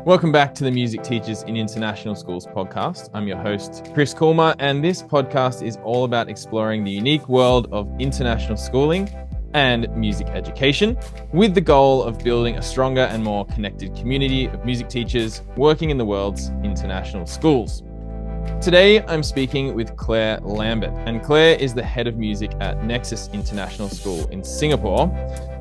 Welcome back to the Music Teachers in International Schools podcast. I'm your host, Chris Coolmer, and this podcast is all about exploring the unique world of international schooling and music education, with the goal of building a stronger and more connected community of music teachers working in the world's international schools. Today, I'm speaking with Clare Lambert, and Clare is the head of music at Nexus International School in Singapore.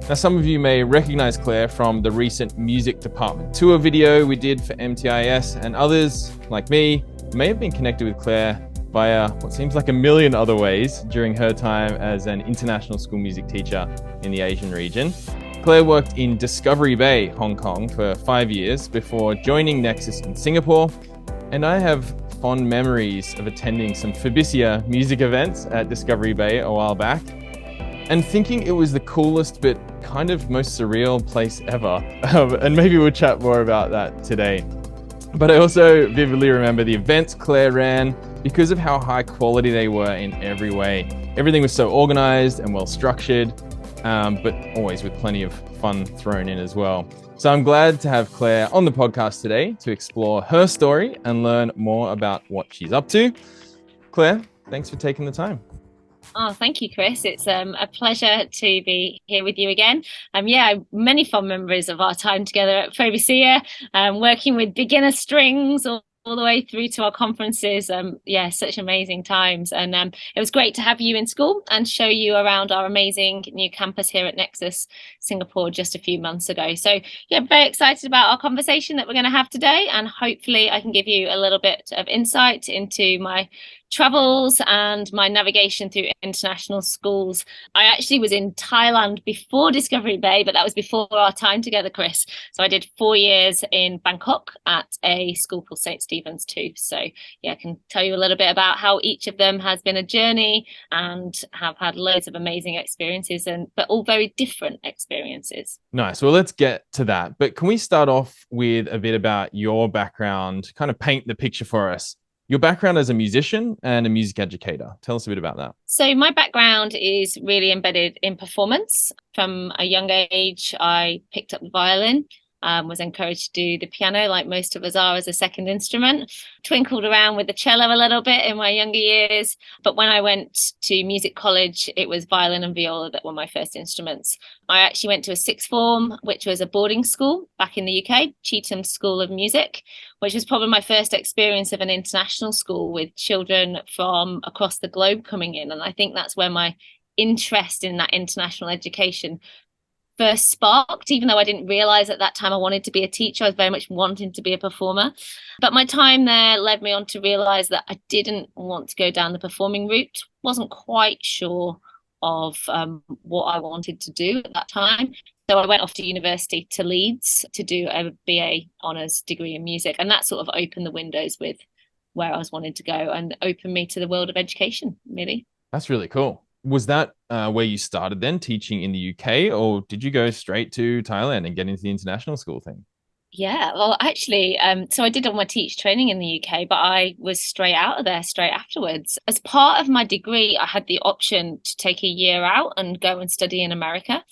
Now, some of you may recognize Clare from the recent music department tour video we did for MTIS, and others, like me, may have been connected with Clare via what seems like a million other ways during her time as an international school music teacher in the Asian region. Clare worked in Discovery Bay, Hong Kong for 5 years before joining Nexus in Singapore, and I have fond memories of attending some Fabricia music events at Discovery Bay a while back and thinking it was the coolest but kind of most surreal place ever. And maybe we'll chat more about that today. But I also vividly remember the events Clare ran because of how high quality they were in every way. Everything was so organized and well structured, but always with plenty of fun thrown in as well. So I'm glad to have Clare on the podcast today to explore her story and learn more about what she's up to. Clare, thanks for taking the time. Oh, thank you, Chris. It's a pleasure to be here with you again. Many fond memories of our time together at Fabricia, working with beginner strings all the way through to our conferences. Such amazing times. And it was great to have you in school and show you around our amazing new campus here at Nexus Singapore just a few months ago. So very excited about our conversation that we're going to have today. And hopefully I can give you a little bit of insight into my travels and my navigation through international schools. I actually was in Thailand before Discovery Bay, but that was before our time together, Chris. So I did 4 years in Bangkok at a school called St. Stephen's too. So I can tell you a little bit about how each of them has been a journey and have had loads of amazing experiences, but all very different experiences. Nice. Well, let's get to that. But can we start off with a bit about your background, kind of paint the picture for us? Your background as a musician and a music educator. Tell us a bit about that. So my background is really embedded in performance. From a young age, I picked up the violin, was encouraged to do the piano like most of us are as a second instrument, twinkled around with the cello a little bit in my younger years. But when I went to music college, it was violin and viola that were my first instruments. I actually went to a sixth form, which was a boarding school back in the UK, Cheetham School of Music, which was probably my first experience of an international school with children from across the globe coming in. And I think that's where my interest in that international education first sparked, even though I didn't realize at that time I wanted to be a teacher. I was very much wanting to be a performer. But my time there led me on to realize that I didn't want to go down the performing route. Wasn't quite sure of what I wanted to do at that time. So I went off to university to Leeds to do a BA honours degree in music. And that sort of opened the windows with where I was wanting to go and opened me to the world of education, really. That's really cool. Was that where you started then, teaching in the UK, or did you go straight to Thailand and get into the international school thing? Yeah, well, actually, so I did all my teach training in the UK, but I was straight out of there straight afterwards. As part of my degree, I had the option to take a year out and go and study in America.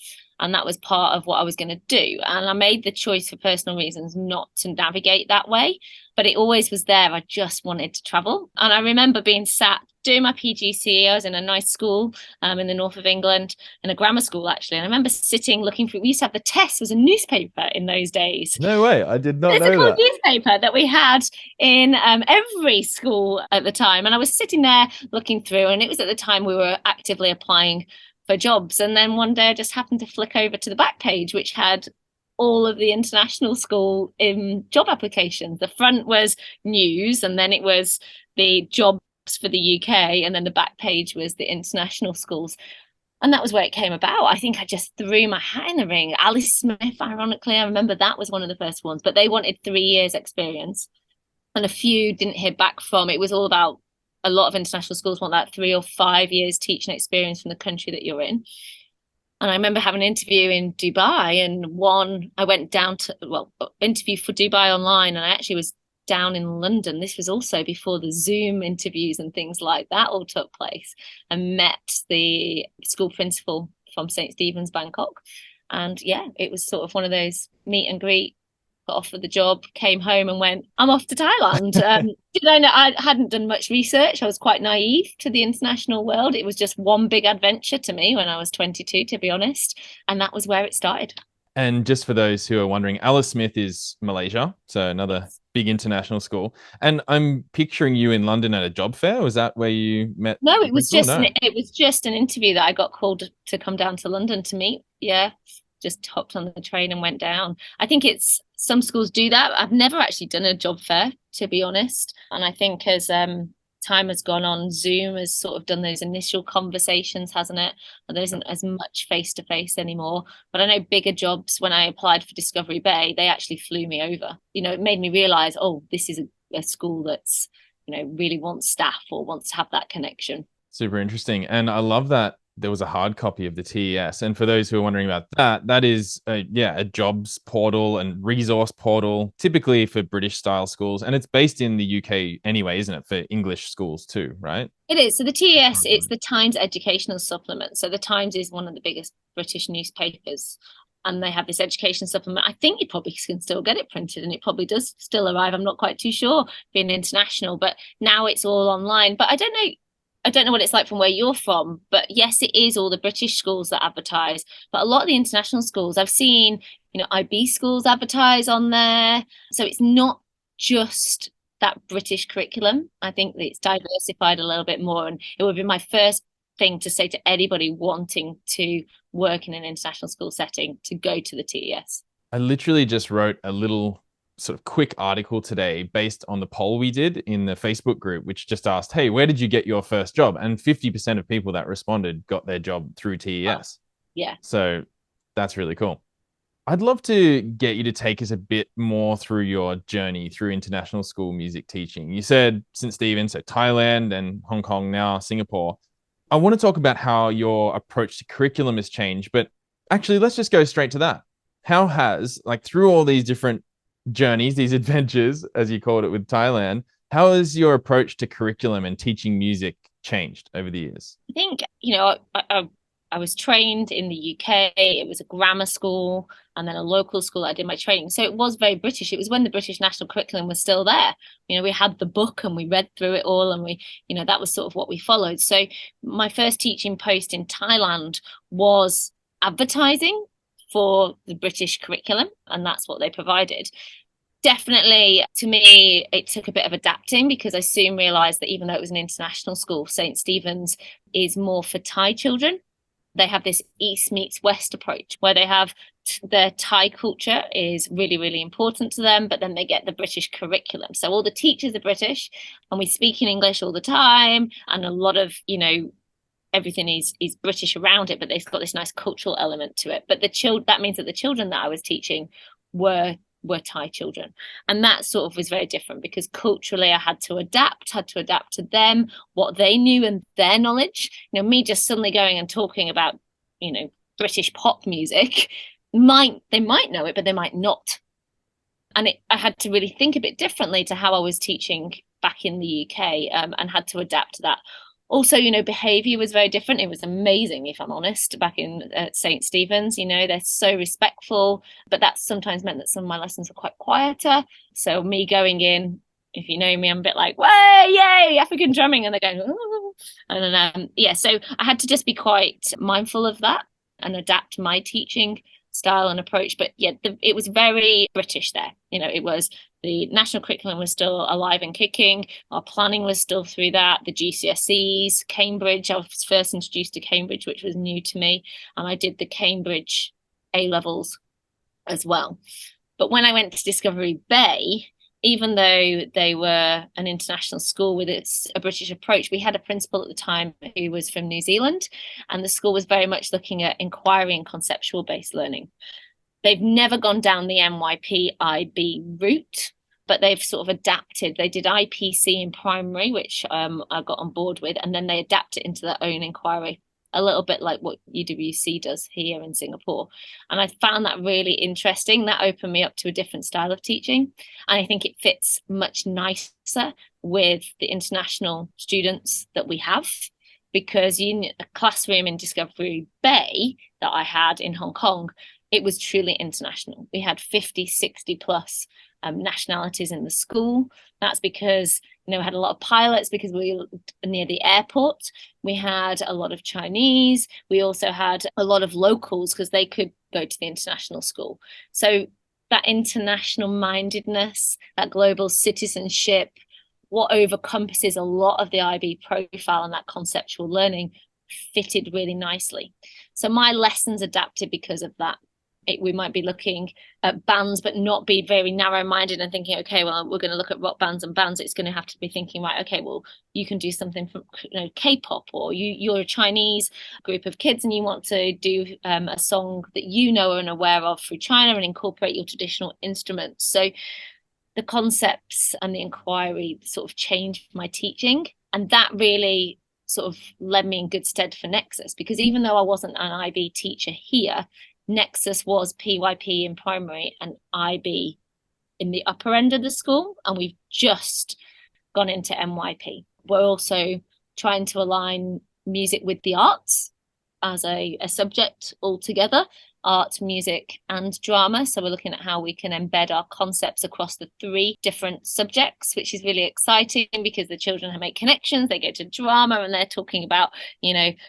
And that was part of what I was going to do. And I made the choice for personal reasons not to navigate that way. But it always was there. I just wanted to travel. And I remember being sat doing my PGCE. I was in a nice school in the north of England, in a grammar school, actually. And I remember sitting, looking through, we used to have the test, was a newspaper in those days. No way. I did not know that. Physical newspaper that we had in every school at the time. And I was sitting there looking through, and it was at the time we were actively applying for jobs. And then one day I just happened to flick over to the back page, which had all of the international school job applications. The front was news, and then it was the jobs for the UK, and then the back page was the international schools. And that was where it came about. I think I just threw my hat in the ring. Alice Smith, ironically, I remember that was one of the first ones, but they wanted 3 years experience, and a few didn't hear back from. It was all about, a lot of international schools want that 3 or 5 years teaching experience from the country that you're in. And I remember having an interview in Dubai, and I went down to, interview for Dubai online, and I actually was down in London. This was also before the Zoom interviews and things like that all took place, and met the school principal from St. Stephen's, Bangkok. And yeah, it was sort of one of those meet and greet, got offered the job, came home and went, I'm off to Thailand. Did I know? I hadn't done much research. I was quite naive to the international world. It was just one big adventure to me when I was 22, to be honest. And that was where it started. And just for those who are wondering, Alice Smith is Malaysia, so another big international school. And I'm picturing you in London at a job fair. Was that where you met? No, it was just an interview that I got called to come down to London to meet. Yeah, just hopped on the train and went down. I think it's some schools do that. I've never actually done a job fair, to be honest. And I think as time has gone on, Zoom has sort of done those initial conversations, hasn't it? And there isn't as much face to face anymore. But I know bigger jobs, when I applied for Discovery Bay, they actually flew me over. You know, it made me realize, oh, this is a school that's, you know, really wants staff or wants to have that connection. Super interesting. And I love that there was a hard copy of the TES. And for those who are wondering about that, that is a jobs portal and resource portal, typically for British style schools. And it's based in the UK anyway, isn't it? For English schools too, right? It is. So the TES, it's the Times Educational Supplement. So the Times is one of the biggest British newspapers. And they have this education supplement. I think you probably can still get it printed and it probably does still arrive. I'm not quite too sure, being international, but now it's all online. But I don't know what it's like from where you're from, but yes, it is all the British schools that advertise. But a lot of the international schools, I've seen, you know, IB schools advertise on there. So it's not just that British curriculum. I think that it's diversified a little bit more. And it would be my first thing to say to anybody wanting to work in an international school setting to go to the TES. I literally just wrote a little sort of quick article today based on the poll we did in the Facebook group, which just asked, hey, where did you get your first job? And 50% of people that responded got their job through TES. Yeah. So that's really cool. I'd love to get you to take us a bit more through your journey through international school music teaching. You said St. Stephen's, so Thailand and Hong Kong, now Singapore. I want to talk about how your approach to curriculum has changed, but actually let's just go straight to that. How has, like, through all these different journeys, these adventures, as you called it with Thailand, how has your approach to curriculum and teaching music changed over the years? I think, you know, I was trained in the UK. It was a grammar school and then a local school I did my training. So it was very British. It was when the British national curriculum was still there. You know, we had the book and we read through it all and we, you know, that was sort of what we followed. So my first teaching post in Thailand was advertising for the British curriculum, and that's what they provided. Definitely, to me, it took a bit of adapting because I soon realised that even though it was an international school, St. Stephen's is more for Thai children. They have this East meets West approach where they have their Thai culture is really, really important to them, but then they get the British curriculum. So all the teachers are British and we speak in English all the time, and a lot of, you know, everything is British around it, but they've got this nice cultural element to it. But that means that the children that I was teaching were Thai children. And that sort of was very different because culturally I had to adapt to them, what they knew and their knowledge. You know, me just suddenly going and talking about, you know, British pop music, they might know it, but they might not. And I had to really think a bit differently to how I was teaching back in the UK, and had to adapt to that. Also, you know, behavior was very different. It was amazing, if I'm honest, back in St. Stephen's. You know, they're so respectful, but that sometimes meant that some of my lessons were quite quieter. So me going in, if you know me, I'm a bit like, way, yay, African drumming. And they're going, oh. And then, so I had to just be quite mindful of that and adapt my teaching style and approach. But yeah, it was very British there. You know, it was the national curriculum was still alive and kicking. Our planning was still through that. The GCSEs, Cambridge, I was first introduced to Cambridge, which was new to me. And I did the Cambridge A-levels as well. But when I went to Discovery Bay, even though they were an international school with a British approach, we had a principal at the time who was from New Zealand, and the school was very much looking at inquiry and conceptual based learning. They've never gone down the NYP IB route, but they've sort of adapted. They did IPC in primary, which I got on board with, and then they adapt it into their own inquiry, a little bit like what UWC does here in Singapore. And I found that really interesting. That opened me up to a different style of teaching. And I think it fits much nicer with the international students that we have. because in a classroom in Discovery Bay that I had in Hong Kong, it was truly international. We had 50, 60 plus nationalities in the school. That's because, we had a lot of pilots because we were near the airport. We had a lot of Chinese. We also had a lot of locals because they could go to the international school. So that international mindedness, that global citizenship, what overcompasses a lot of the IB profile and that conceptual learning fitted really nicely. So my lessons adapted because of that. We might be looking at bands, but not be very narrow-minded and thinking, okay, well, we're going to look at rock bands and bands. It's going to have to be thinking, right, okay, well, you can do something from K-pop, or you're a Chinese group of kids and you want to do a song that you know and aware of through China and incorporate your traditional instruments. So the concepts and the inquiry sort of changed my teaching, and that really sort of led me in good stead for Nexus, because even though I wasn't an IB teacher here, Nexus was PYP in primary and IB in the upper end of the school, and we've just gone into MYP. We're also trying to align music with the arts as a subject altogether, art, music, and drama. So we're looking at how we can embed our concepts across the 3 different subjects, which is really exciting because the children make connections. They go to drama and they're talking about,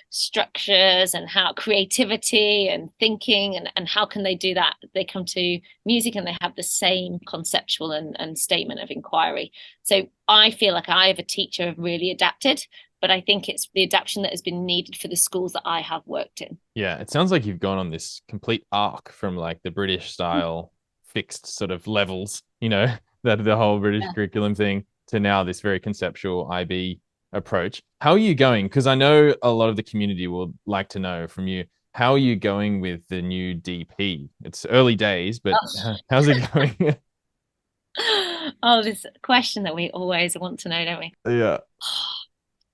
structures and how creativity and thinking and how can they do that. They come to music and they have the same conceptual and statement of inquiry. So I feel like I, as a teacher, have really adapted. But I think it's the adaptation that has been needed for the schools that I have worked in. Yeah, it sounds like you've gone on this complete arc from like the British style fixed sort of levels, that the whole British curriculum thing, to now this very conceptual IB approach. How are you going? Because I know a lot of the community will like to know from you, how are you going with the new DP? It's early days, but how's it going? Oh, this question that we always want to know, don't we? Yeah.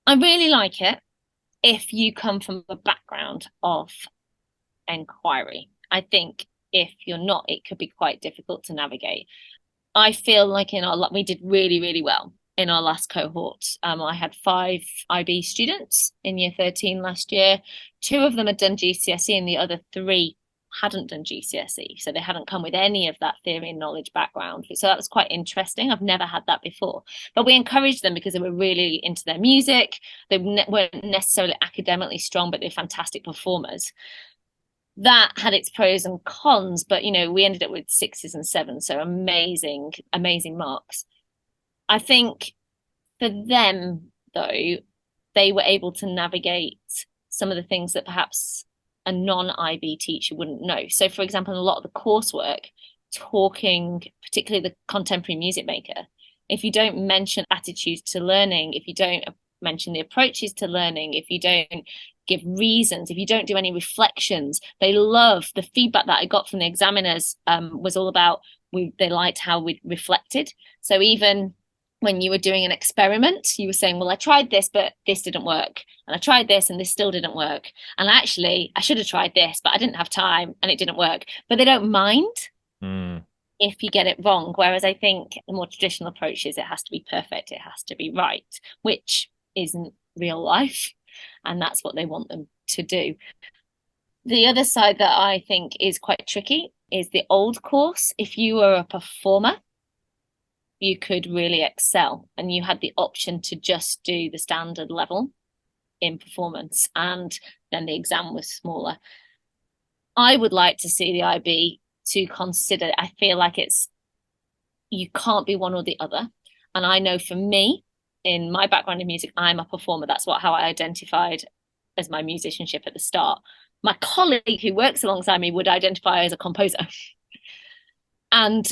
I really like it if you come from a background of inquiry. I think if you're not, it could be quite difficult to navigate. I feel like we did really, really well in our last cohort. I had 5 IB students in year 13 last year. 2 of them had done GCSE and the other 3 hadn't done GCSE. So they hadn't come with any of that theory and knowledge background. So that was quite interesting. I've never had that before. But we encouraged them because they were really into their music. They weren't necessarily academically strong, but they're fantastic performers. That had its pros and cons, but we ended up with 6s and 7s. So amazing, amazing marks. I think for them, though, they were able to navigate some of the things that perhaps a non-IB teacher wouldn't know. So, for example, in a lot of the coursework, talking, particularly the contemporary music maker, if you don't mention attitudes to learning, if you don't mention the approaches to learning, if you don't give reasons, if you don't do any reflections, they love the feedback that I got from the examiners was all about, they liked how we reflected. So even when you were doing an experiment, you were saying, well, I tried this, but this didn't work. And I tried this and this still didn't work. And actually, I should have tried this, but I didn't have time and it didn't work. But they don't mind if you get it wrong. Whereas I think the more traditional approach is it has to be perfect. It has to be right, which isn't real life. And that's what they want them to do. The other side that I think is quite tricky is the old course. If you were a performer, you could really excel and you had the option to just do the standard level in performance and then the exam was smaller. I would like to see the IB to consider, I feel like you can't be one or the other. And I know for me, in my background in music, I'm a performer. That's how I identified as my musicianship at the start. My colleague who works alongside me would identify as a composer. And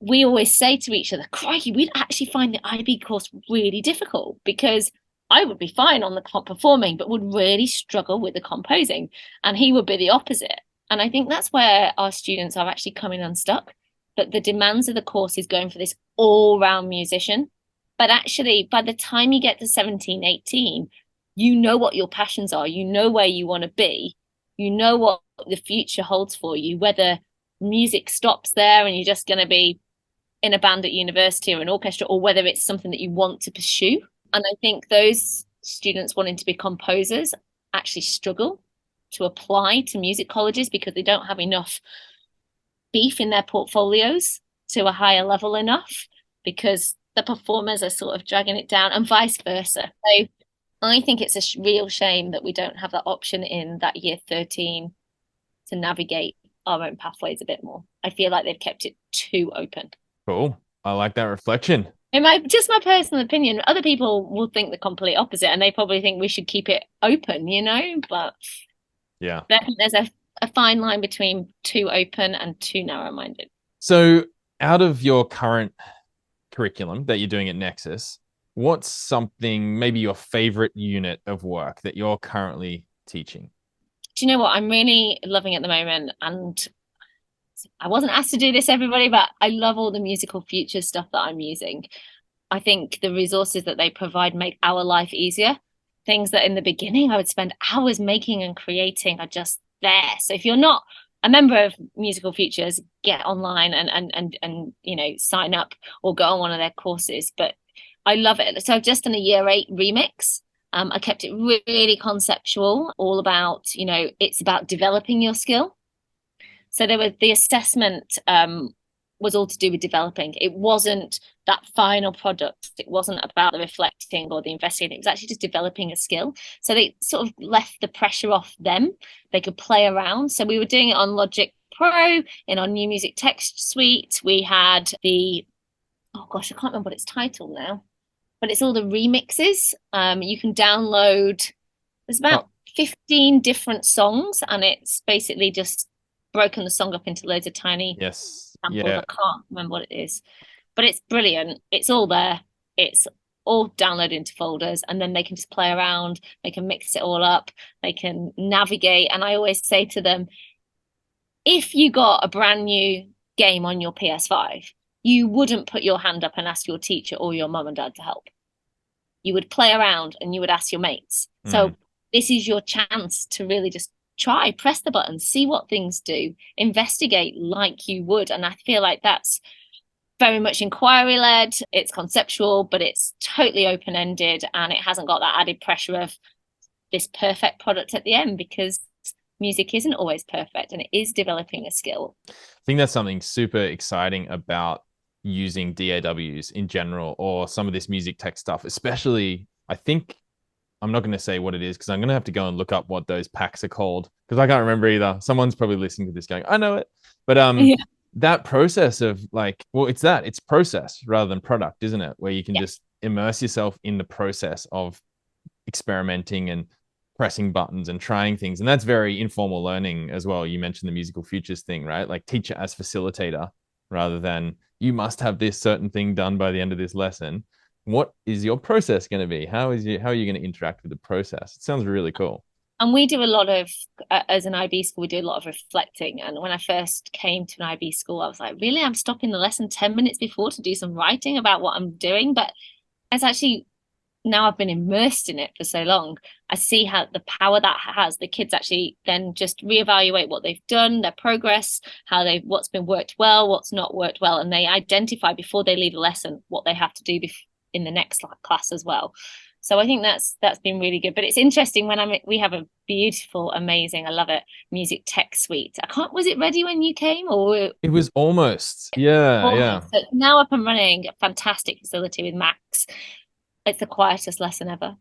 we always say to each other, crikey, we'd actually find the IB course really difficult because I would be fine on the performing, but would really struggle with the composing. And he would be the opposite. And I think that's where our students are actually coming unstuck, that the demands of the course is going for this all-round musician. But actually, by the time you get to 17, 18, you know what your passions are. You know where you want to be. You know what the future holds for you, whether music stops there and you're just going to be in a band at university or an orchestra, or whether it's something that you want to pursue. And I think those students wanting to be composers actually struggle to apply to music colleges because they don't have enough beef in their portfolios to a higher level enough, because the performers are sort of dragging it down, and vice versa. So I think it's a real shame that we don't have that option in that year 13 to navigate our own pathways a bit more. I feel like they've kept it too open. Cool. I like that reflection. Just my personal opinion. Other people will think the complete opposite, and they probably think we should keep it open, But yeah, I think there's a fine line between too open and too narrow-minded. So out of your current curriculum that you're doing at Nexus, what's something, maybe your favorite unit of work that you're currently teaching? Do you know what I'm really loving at the moment? And I wasn't asked to do this, everybody, but I love all the musical future stuff that I'm using. I think the resources that they provide make our life easier. Things that in the beginning I would spend hours making and creating are just there. So if you're not a member of Musical Futures, get online and sign up or go on one of their courses. But I love it. So I've just done a year 8 remix. I kept it really conceptual, all about, it's about developing your skill. So the assessment was all to do with developing. It wasn't that final product. It wasn't about the reflecting or the investigating. It was actually just developing a skill. So they sort of left the pressure off them. They could play around. So we were doing it on Logic Pro in our new music text suite. We had oh gosh, I can't remember what it's titled now, but it's all the remixes. You can download, there's about 15 different songs, and it's basically just broken the song up into loads of tiny samples. I can't remember what it is, but it's brilliant. It's all there. It's all downloaded into folders, and then they can just play around. They can mix it all up. They can navigate. And I always say to them, if you got a brand new game on your PS5, you wouldn't put your hand up and ask your teacher or your mum and dad to help. You would play around and you would ask your mates. So this is your chance to really just try, press the button, see what things do, investigate like you would. And I feel like that's very much inquiry led. It's conceptual, but it's totally open ended, and it hasn't got that added pressure of this perfect product at the end, because music isn't always perfect, and it is developing a skill. I think that's something super exciting about using DAWs in general, or some of this music tech stuff, especially. I think I'm not going to say what it is, because I'm going to have to go and look up what those packs are called, because I can't remember either. Someone's probably listening to this going, I know it. But that process of it's process rather than product, isn't it? Where you can just immerse yourself in the process of experimenting and pressing buttons and trying things. And that's very informal learning as well. You mentioned the musical futures thing, right? Like teacher as facilitator, rather than you must have this certain thing done by the end of this lesson. What is your process going to be? How are you going to interact with the process? It sounds really cool. And we do a lot of, as an IB school, we do a lot of reflecting. And when I first came to an IB school, I was like, really, I'm stopping the lesson 10 minutes before to do some writing about what I'm doing. But it's actually, now I've been immersed in it for so long, I see how the power that has. The kids actually then just reevaluate what they've done, their progress, what's been worked well, what's not worked well. And they identify before they leave a lesson what they have to do in the next class as well. So I think that's been really good. But it's interesting we have a beautiful, amazing, I love it, music tech suite. Was it ready when you came, or it was almost? Yeah. So now up and running, a fantastic facility with Max. It's the quietest lesson ever.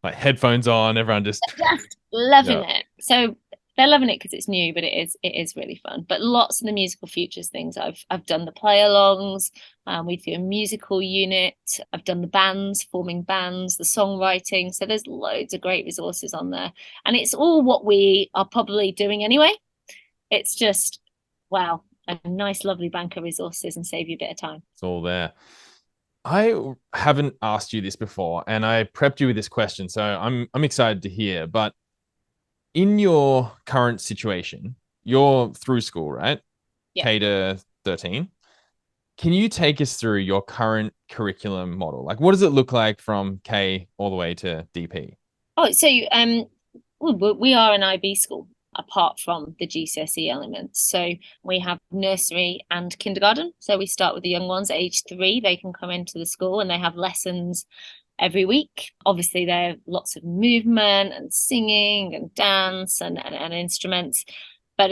Like headphones on, everyone just loving it. So they're loving it because it's new, but it is really fun. But lots of the musical futures things, I've done the play alongs. We do a musical unit. I've done the bands, forming bands, the songwriting. So there's loads of great resources on there, and it's all what we are probably doing anyway. It's just a nice, lovely bank of resources, and save you a bit of time. It's all there. I haven't asked you this before, and I prepped you with this question, so I'm excited to hear. But in your current situation, you're through school, right? Yeah. K-13. Can you take us through your current curriculum model? Like, what does it look like from K all the way to DP? Oh, so we are an IB school, apart from the GCSE elements. So we have nursery and kindergarten. So we start with the young ones, age 3. They can come into the school, and they have lessons every week. Obviously, there are lots of movement and singing and dance and instruments, but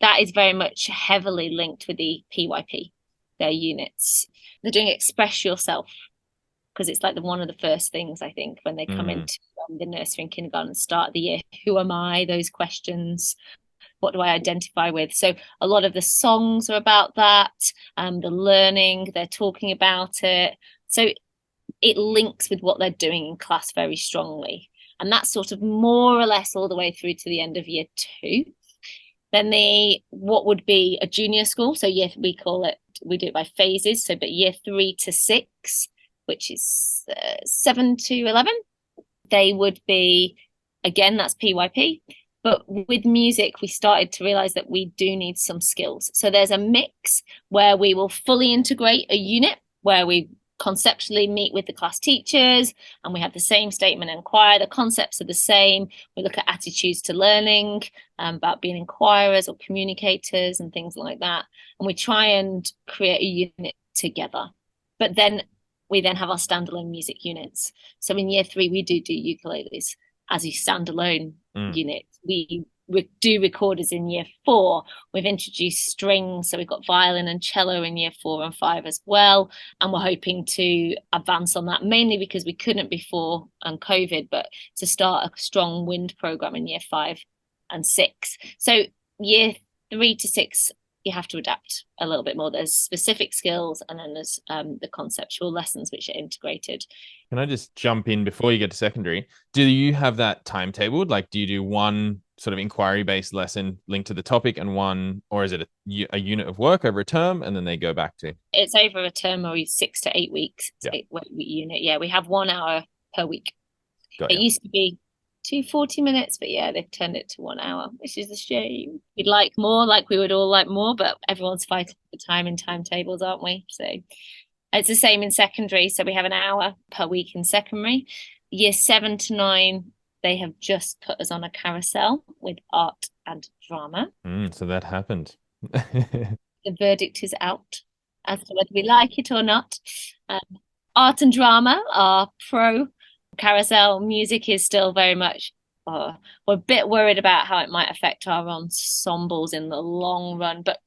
that is very much heavily linked with the PYP, their units. They're doing express yourself, because it's like one of the first things, I think, when they come into the nursery and kindergarten and start the year. Who am I? Those questions. What do I identify with? So a lot of the songs are about that, the learning, they're talking about it. So it links with what they're doing in class very strongly. And that's sort of more or less all the way through to the end of year 2. Then what would be a junior school. So we do it by phases. So, but year 3 to 6, which is 7 to 11, they would be, again, that's PYP. But with music, we started to realize that we do need some skills. So there's a mix where we will fully integrate a unit where we conceptually meet with the class teachers and we have the same statement and choir. The concepts are the same. We look at attitudes to learning, about being inquirers or communicators and things like that. And we try and create a unit together. But then we have our standalone music units. So in year 3, we do ukuleles as a standalone unit. We do recorders in year 4. We've introduced strings, so we've got violin and cello in year 4 and 5 as well, and we're hoping to advance on that, mainly because we couldn't before and COVID, but to start a strong wind program in year 5 and 6. So year 3 to 6, you have to adapt a little bit more. There's specific skills, and then there's the conceptual lessons which are integrated. Can I just jump in before you get to secondary? Do you have that timetabled? Like, do you do one sort of inquiry-based lesson linked to the topic and one, or is it a unit of work over a term and then they go back to? It's over a term or 6 to 8 weeks. Yeah. 8-week unit. Yeah, we have 1 hour per week. Got it used to be 2 40 minutes, but yeah, they've turned it to 1 hour, which is a shame. We'd like more, like we would all like more, but everyone's fighting for time in timetables, aren't we? So it's the same in secondary. So we have an hour per week in secondary. Year 7 to 9, they have just put us on a carousel with art and drama. So that happened. The verdict is out as to whether we like it or not. Art and drama are pro. Carousel music is still very much, we're a bit worried about how it might affect our ensembles in the long run, but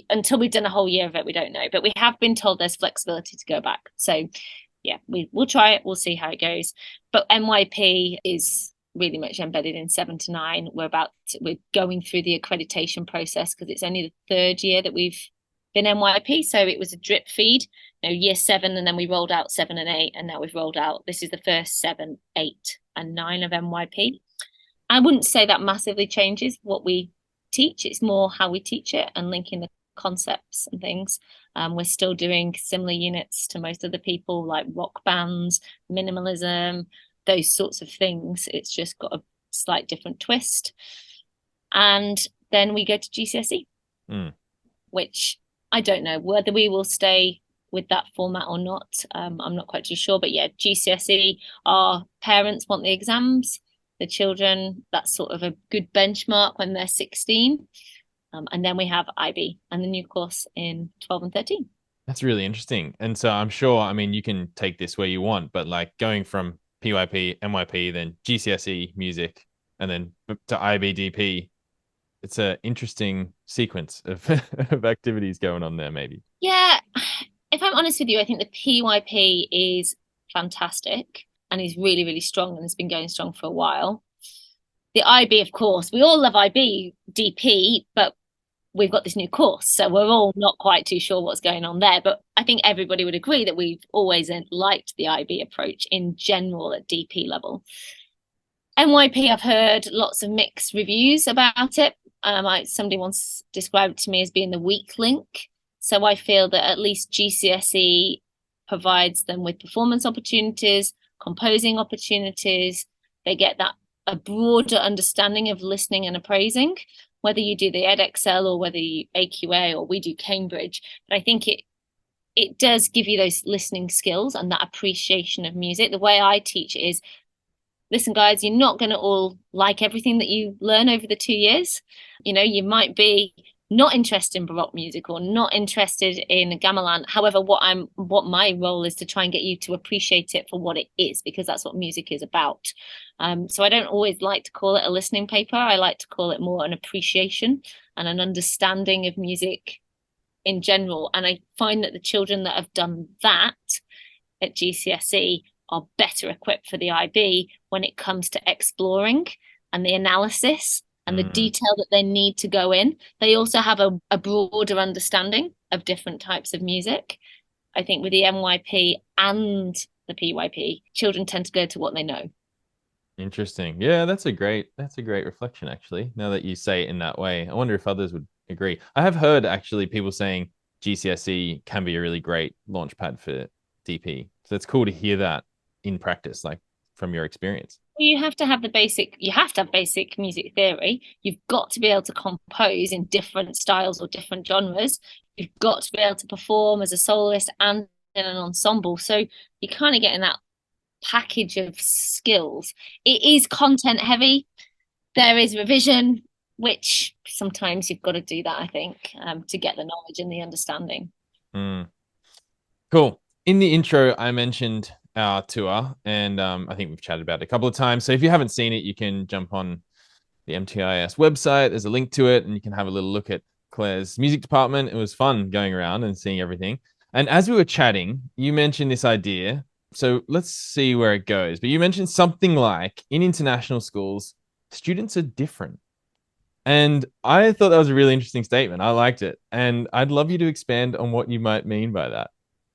until we've done a whole year of it, we don't know. But we have been told there's flexibility to go back. So yeah, we'll try it. We'll see how it goes. But NYP is really much embedded in 7 to 9. We're going through the accreditation process because it's only the 3rd year that we've been NYP. So it was a drip feed, year 7, and then we rolled out 7 and 8, and now we've rolled out, this is the first 7, 8 and 9 of NYP. I wouldn't say that massively changes what we teach. It's more how we teach it and linking the concepts and things. We're still doing similar units to most of the people, like rock bands, minimalism, those sorts of things. It's just got a slight different twist. And then we go to GCSE, which I don't know whether we will stay with that format or not. I'm not quite too sure, but yeah, GCSE, our parents want the exams, the children, that's sort of a good benchmark when they're 16. And then we have IB and the new course in 12 and 13. That's really interesting. And so I'm sure, I mean, you can take this where you want, but like going from PYP, NYP, then GCSE music, and then to IBDP, it's an interesting sequence of, of activities going on there, maybe. Yeah, if I'm honest with you, I think the PYP is fantastic and is really, really strong and has been going strong for a while. The IB, of course, we all love IB, DP, but we've got this new course, so we're all not quite too sure what's going on there. But I think everybody would agree that we've always liked the IB approach in general at DP level. NYP, I've heard lots of mixed reviews about it. Somebody once described it to me as being the weak link. So I feel that at least GCSE provides them with performance opportunities, composing opportunities. They get a broader understanding of listening and appraising, whether you do the EdXL or whether you AQA or we do Cambridge. But I think it does give you those listening skills and that appreciation of music. The way I teach it is, listen, guys, you're not going to all like everything that you learn over the 2 years. You might be not interested in Baroque music or not interested in gamelan. However, what my role is to try and get you to appreciate it for what it is, because that's what music is about. So I don't always like to call it a listening paper. I like to call it more an appreciation and an understanding of music in general. And I find that the children that have done that at GCSE are better equipped for the IB when it comes to exploring and the analysis and the detail that they need to go in. They also have a broader understanding of different types of music. I think with the MYP and the PYP, children tend to go to what they know. Interesting. Yeah, that's a great reflection, actually. Now that you say it in that way, I wonder if others would agree. I have heard actually people saying GCSE can be a really great launch pad for DP. So it's cool to hear that in practice, like from your experience. You have to have basic music theory. You've got to be able to compose in different styles or different genres. You've got to be able to perform as a soloist and in an ensemble. So you're kind of getting that package of skills. It is content heavy. There is revision, which sometimes you've got to do that, I think, to get the knowledge and the understanding. Mm. Cool. In the intro, I mentioned our tour, and I think we've chatted about it a couple of times. So if you haven't seen it, you can jump on the MTIS website. There's a link to it, and you can have a little look at Claire's music department. It was fun going around and seeing everything. And as we were chatting, you mentioned this idea. So let's see where it goes. But you mentioned something like in international schools, students are different. And I thought that was a really interesting statement. I liked it. And I'd love you to expand on what you might mean by that.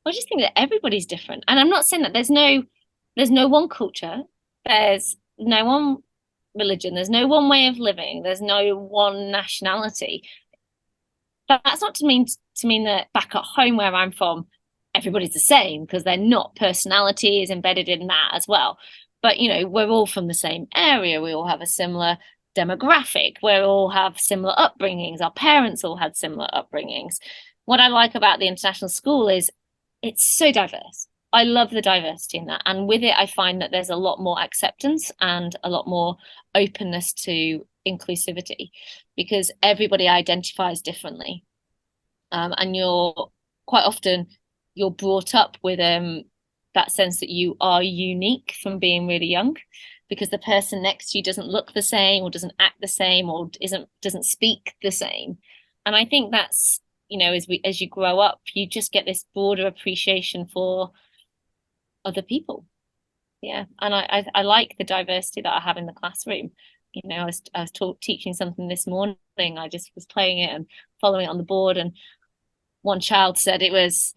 I just think that everybody's different. And I'm not saying that there's no one culture, there's no one religion, there's no one way of living, there's no one nationality. But that's not to mean that back at home where I'm from, everybody's the same, because they're not. Personality is embedded in that as well. But we're all from the same area. We all have a similar demographic. We all have similar upbringings. Our parents all had similar upbringings. What I like about the international school is it's so diverse. I love the diversity in that. And with it, I find that there's a lot more acceptance and a lot more openness to inclusivity, because everybody identifies differently. And you're brought up with that sense that you are unique from being really young, because the person next to you doesn't look the same or doesn't act the same or doesn't speak the same. And I think that's, as you grow up, you just get this broader appreciation for other people. Yeah. And I like the diversity that I have in the classroom. I was teaching something this morning. I just was playing it and following it on the board, and one child said it was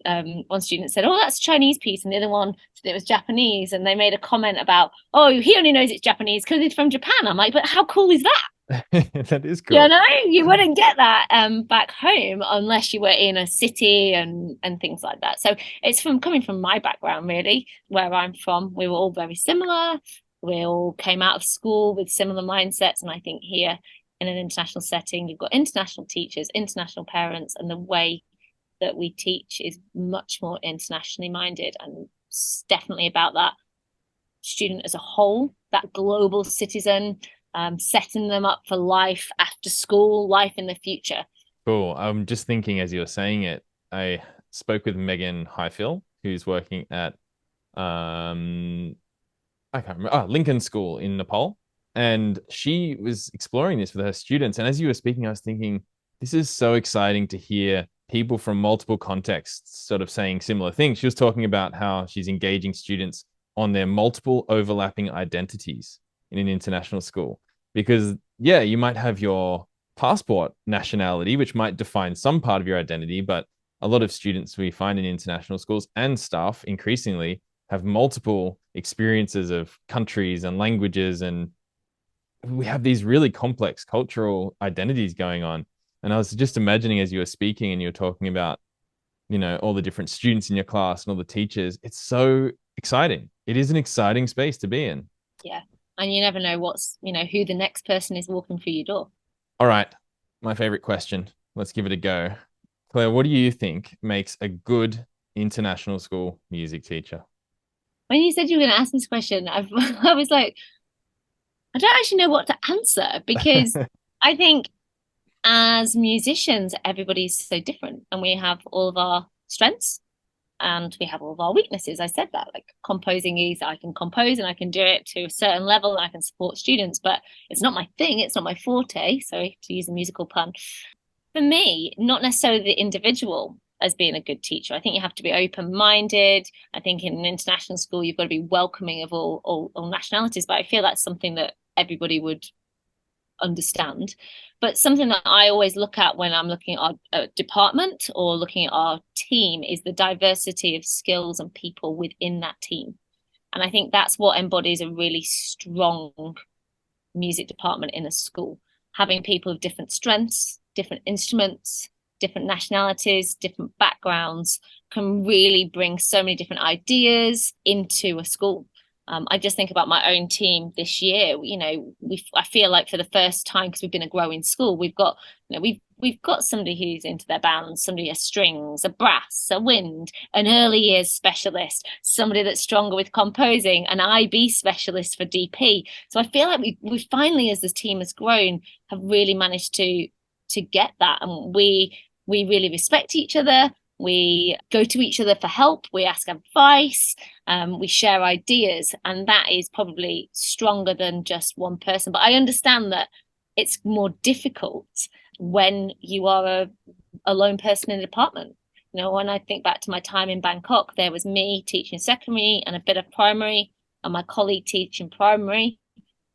one student said, "Oh, that's a Chinese piece," and the other one said it was Japanese, and they made a comment about, "Oh, he only knows it's Japanese because he's from Japan." I'm like, but how cool is that? That is cool. You wouldn't get that back home unless you were in a city and things like that. So it's coming from my background, really, where I'm from. We were all very similar. We all came out of school with similar mindsets, and I think here in an international setting, you've got international teachers, international parents, and the way that we teach is much more internationally minded, and definitely about that student as a whole, that global citizen, setting them up for life after school, life in the future. Cool. I'm just thinking as you were saying it, I spoke with Megan Highfill, who's working at I can't remember, Lincoln School in Nepal. And she was exploring this with her students. And as you were speaking, I was thinking, this is so exciting to hear people from multiple contexts sort of saying similar things. She was talking about how she's engaging students on their multiple overlapping identities in an international school. Because, yeah, you might have your passport nationality, which might define some part of your identity, but a lot of students we find in international schools and staff increasingly have multiple experiences of countries and languages, and we have these really complex cultural identities going on. And I was just imagining as you were speaking and you were talking about, all the different students in your class and all the teachers, it's so exciting. It is an exciting space to be in. Yeah. And you never know who the next person is walking through your door. All right. My favorite question. Let's give it a go. Claire, what do you think makes a good international school music teacher? When you said you were going to ask this question, I was like, I don't actually know what to answer, because I think as musicians, everybody's so different, and we have all of our strengths and we have all of our weaknesses. I said that, like, composing is, I can compose and I can do it to a certain level and I can support students, but it's not my thing. It's not my forte. Sorry to use a musical pun. For me, not necessarily the individual as being a good teacher. I think you have to be open-minded. I think in an international school, you've got to be welcoming of all nationalities, but I feel that's something that everybody would understand. But something that I always look at when I'm looking at our department or looking at our team is the diversity of skills and people within that team. And I think that's what embodies a really strong music department in a school. Having people of different strengths, different instruments, different nationalities, different backgrounds can really bring so many different ideas into a school. I just think about my own team this year. I feel like for the first time, because we've been a growing school, we've got somebody who's into their bands, somebody has strings, a brass, a wind, an early years specialist, somebody that's stronger with composing, an IB specialist for DP. So I feel like we finally, as this team has grown, have really managed to get that, and we really respect each other. We go to each other for help. We ask advice. We share ideas. And that is probably stronger than just one person. But I understand that it's more difficult when you are a lone person in the department. When I think back to my time in Bangkok, there was me teaching secondary and a bit of primary, and my colleague teaching primary,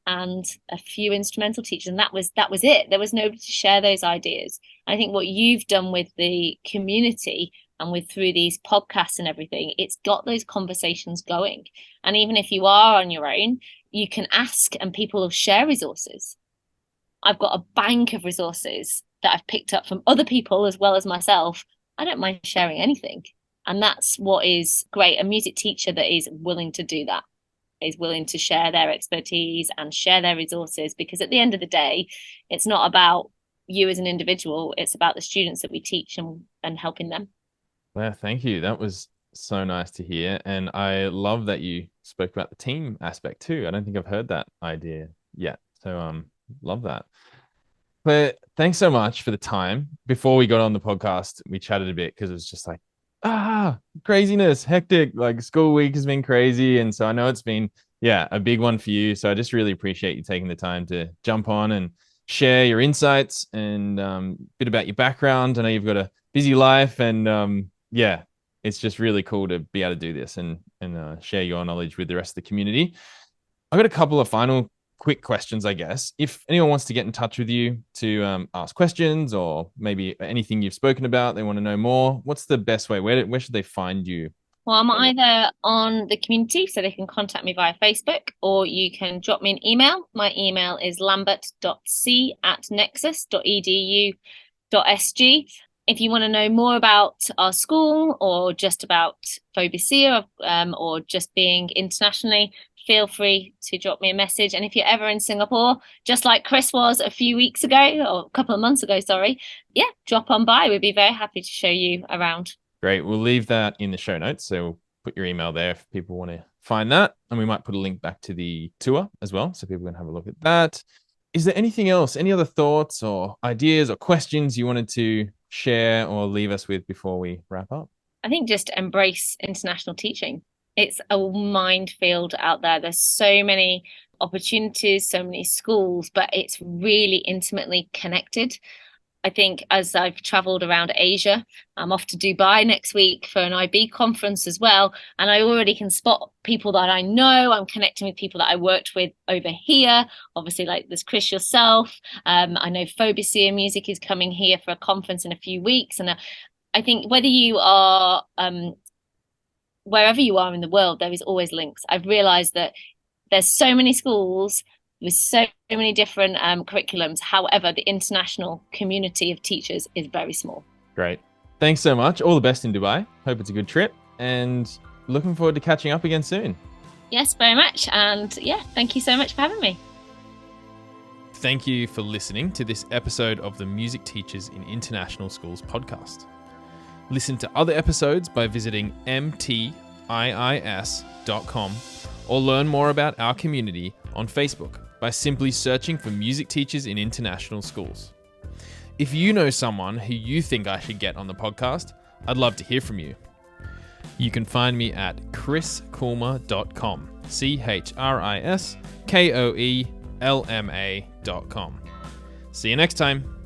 and a few instrumental teachers, and that was it. There was nobody to share those ideas. I think what you've done with the community and through these podcasts and everything, it's got those conversations going. And even if you are on your own, you can ask and people will share resources. I've got a bank of resources that I've picked up from other people as well as myself. I don't mind sharing anything. And that's what is great. A music teacher that is willing to do that, is willing to share their expertise and share their resources, because at the end of the day, it's not about you as an individual, it's about the students that we teach and helping them. Well, thank you. That was so nice to hear. And I love that you spoke about the team aspect too. I don't think I've heard that idea yet. So love that. But thanks so much for the time. Before we got on the podcast, we chatted a bit because it was just like, craziness, hectic, like school week has been crazy. And so I know it's been, a big one for you. So I just really appreciate you taking the time to jump on and share your insights and a bit about your background. I know you've got a busy life, and it's just really cool to be able to do this and share your knowledge with the rest of the community. I've got a couple of final quick questions, I guess. If anyone wants to get in touch with you to ask questions, or maybe anything you've spoken about, they want to know more, what's the best way? Where should they find you? Well, I'm either on the community, so they can contact me via Facebook, or you can drop me an email. My email is lambert.c@nexus.edu.sg. If you want to know more about our school, or just about Phobia, or just being internationally, feel free to drop me a message. And if you're ever in Singapore, just like Chris was a few weeks ago, or a couple of months ago, drop on by. We'd be very happy to show you around. Great. We'll leave that in the show notes. So we'll put your email there if people want to find that. And we might put a link back to the tour as well, so people can have a look at that. Is there anything else, any other thoughts or ideas or questions you wanted to share or leave us with before we wrap up? I think just embrace international teaching. It's a minefield out there. There's so many opportunities, so many schools, but it's really intimately connected. I think as I've traveled around Asia, I'm off to Dubai next week for an IB conference as well. And I already can spot people that I know. I'm connecting with people that I worked with over here. Obviously, like there's Chris yourself. I know Phobia Music is coming here for a conference in a few weeks. And I think whether you are, wherever you are in the world, there is always links. I've realized that there's so many schools with so many different curriculums. However, the international community of teachers is very small. Great. Thanks so much. All the best in Dubai. Hope it's a good trip, and looking forward to catching up again soon. Yes, very much. And thank you so much for having me. Thank you for listening to this episode of the Music Teachers in International Schools podcast. Listen to other episodes by visiting mtiis.com, or learn more about our community on Facebook by simply searching for Music Teachers in International Schools. If you know someone who you think I should get on the podcast, I'd love to hear from you. You can find me at chriskoelma.com, ChrisKoelma.com. See you next time.